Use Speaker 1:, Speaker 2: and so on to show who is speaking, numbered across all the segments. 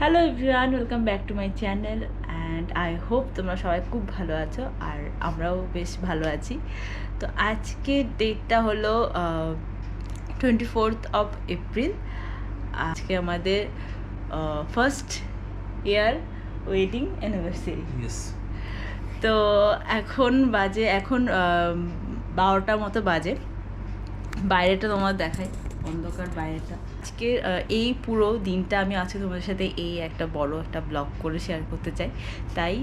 Speaker 1: Hello everyone, welcome back to my channel and I hope তোমরা সবাই খুব ভালো আছো আর আমরাও বেশ ভালো আছি। তো আজকে ডেটটা হলো 24th of April। আজকে আমাদের ফার্স্ট ইয়ার ওয়েডিং অ্যানিভার্সারি। তো এখন 12টার মতো বাজে। বাইরেটা তোমার দেখাই, অন্ধকার বাইরেটা। আজকে এই পুরো দিনটা আমি আজকে তোমাদের সাথে এই একটা বড় একটা ব্লগ করে শেয়ার করতে চাই। তাই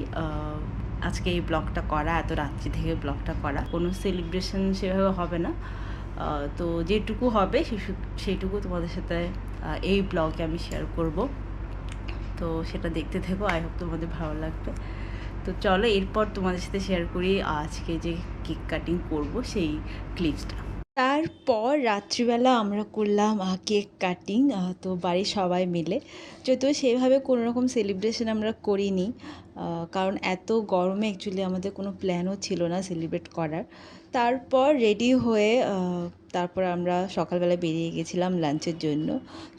Speaker 1: আজকে এই ব্লগটা করা, এত রাত্রি থেকে ব্লগটা করা। কোনো সেলিব্রেশন সেভাবে হবে না, তো যেটুকু হবে সেইটুকু তোমাদের সাথে এই ব্লগে আমি শেয়ার করব। তো সেটা দেখতে থেকো, আই হোপ তোমাদের ভালো লাগবে। তো চলো এরপর তোমাদের সাথে শেয়ার করি আজকে যে কেক কাটিং করব সেই ক্লিপসটা। তারপর রাত্রিবেলা আমরা করলাম কেক কাটিং, তো বাড়ির সবাই মিলে। যদিও সেভাবে কোনো রকম সেলিব্রেশন আমরা করিনি, কারণ এত গরমে অ্যাকচুয়ালি আমাদের কোনো প্ল্যানও ছিল না সেলিব্রেট করার। তারপর রেডি হয়ে তারপর আমরা সকালবেলা বেরিয়ে গেছিলাম লাঞ্চের জন্য।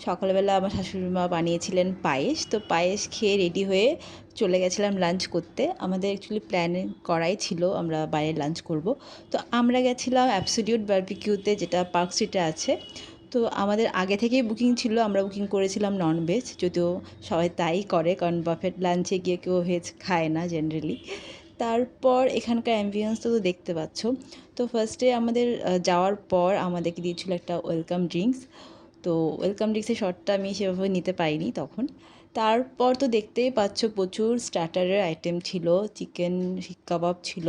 Speaker 1: সকালবেলা আমার শাশুড়ি মা বানিয়েছিলেন পায়েস, তো পায়েস খেয়ে রেডি হয়ে চলে গেছিলাম লাঞ্চ করতে। আমাদের অ্যাকচুয়ালি প্ল্যান করাই ছিল আমরা বাইরে লাঞ্চ করব। তো আমরা গেছিলাম অ্যাবসোলিউট বারবিকিউতে, যেটা পার্ক স্ট্রিটে আছে। তো আমাদের আগে থেকেই বুকিং ছিল, আমরা বুকিং করেছিলাম ননভেজ, যদিও সবাই তাই করে কারণ বাফেট লাঞ্চে গিয়ে কেউ ভেজ খায় না জেনারেলি। তারপর এখানকার অ্যাম্বিয়েন্স তো দেখতে পাচ্ছ। তো ফার্স্টে আমাদের যাওয়ার পর আমাদেরকে দিয়েছিল একটা ওয়েলকাম ড্রিঙ্কস। তো ওয়েলকাম ড্রিঙ্কসের শটটা আমি সেভাবে নিতে পারিনি তখন। তারপর তো দেখতেই পাচ্ছ প্রচুর স্টার্টারের আইটেম ছিল, চিকেন শিক কাবাব ছিল,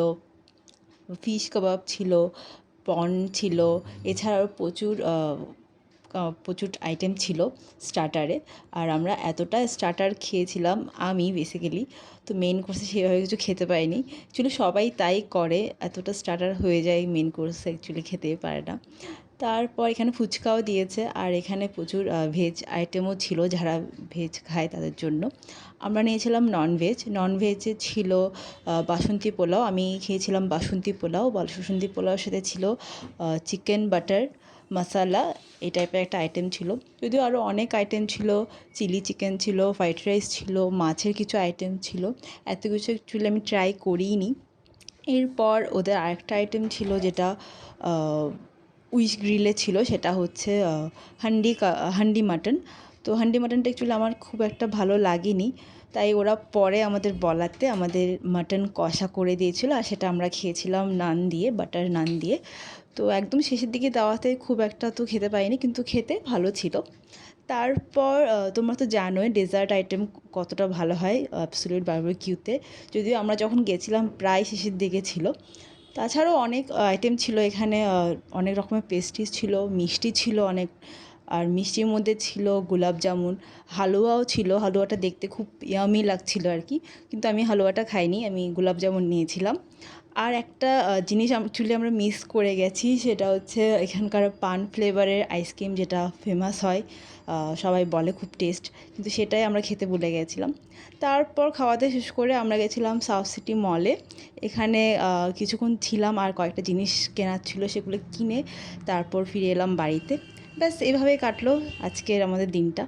Speaker 1: ফিশ কাবাব ছিল, প্রন ছিল, এছাড়াও প্রচুর আইটেম ছিল স্টার্টারে। আর আমরা এতটা স্টার্টার খেয়েছিলাম, আমি বেসিক্যালি তো মেন কোর্সে সেভাবে কিছু খেতে পারিনি। অ্যাকচুয়ালি সবাই তাই করে, এতটা স্টার্টার হয়ে যায় মেন কোর্সে অ্যাকচুয়ালি খেতেই পারে না। তারপর এখানে ফুচকাও দিয়েছে, আর এখানে প্রচুর ভেজ আইটেমও ছিল, যারা ভেজ খায় তাদের জন্য। আমরা নিয়েছিলাম ননভেজে ছিল বাসন্তী পোলাও। আমি খেয়েছিলাম বাসন্তী পোলাও। বাসন্তী পোলাওর সাথে ছিল চিকেন বাটার মশালা, এই টাইপের একটা আইটেম ছিল। যদিও আরও অনেক আইটেম ছিল, চিলি চিকেন ছিল, ফ্রাইড রাইস ছিল, মাছের কিছু আইটেম ছিল। এত কিছু অ্যাকচুয়ালি আমি ট্রাই করিনি। এরপর ওদের আরেকটা আইটেম ছিল যেটা উইশ গ্রিলে ছিল, সেটা হচ্ছে হান্ডি মাটন। তো হান্ডি মাটনটা অ্যাকচুয়ালি আমার খুব একটা ভালো লাগেনি, তাই ওরা পরে আমাদের বলাতে আমাদের মাটন কষা করে দিয়েছিল, আর সেটা আমরা খেয়েছিলাম নান দিয়ে, বাটার নান দিয়ে। তো একদম শেষের দিকে দেওয়াতে খুব একটা তো খেতে পাইনি, কিন্তু খেতে ভালো ছিল। তারপর তোমরা তো জানোই ডেজার্ট আইটেম কতটা ভালো হয় অ্যাবসোলিউট বারবিকিউতে। যদিও আমরা যখন গেছিলাম প্রায় শেষের দিকে ছিল। তাছাড়াও অনেক আইটেম ছিল এখানে, অনেক রকমের পেস্ট্রিজ ছিল, মিষ্টি ছিল অনেক। আর মিষ্টির মধ্যে ছিল গোলাপ জামুন, হালুয়াও ছিল। হালুয়াটা দেখতে খুব ইয়ামি লাগছিল আর কি, কিন্তু আমি হালুয়াটা খাইনি, আমি গোলাপ জামুন নিয়েছিলাম। আর একটা জিনিস অ্যাকচুয়ালি আমরা মিস করে গেছি, সেটা হচ্ছে এখানকার পান ফ্লেভারের আইসক্রিম, যেটা ফেমাস হয়, সবাই বলে খুব টেস্ট, কিন্তু সেটাই আমরা খেতে ভুলে গেছিলাম। তারপর খাওয়াতে শেষ করে আমরা গেছিলাম সাউথ সিটি মলে। এখানে কিছুক্ষণ ছিলাম, আর কয়েকটা জিনিস কেনার ছিল সেগুলো কিনে তারপর ফিরে এলাম বাড়িতে। ব্যাস এভাবেই কাটলো আজকের আমাদের দিনটা।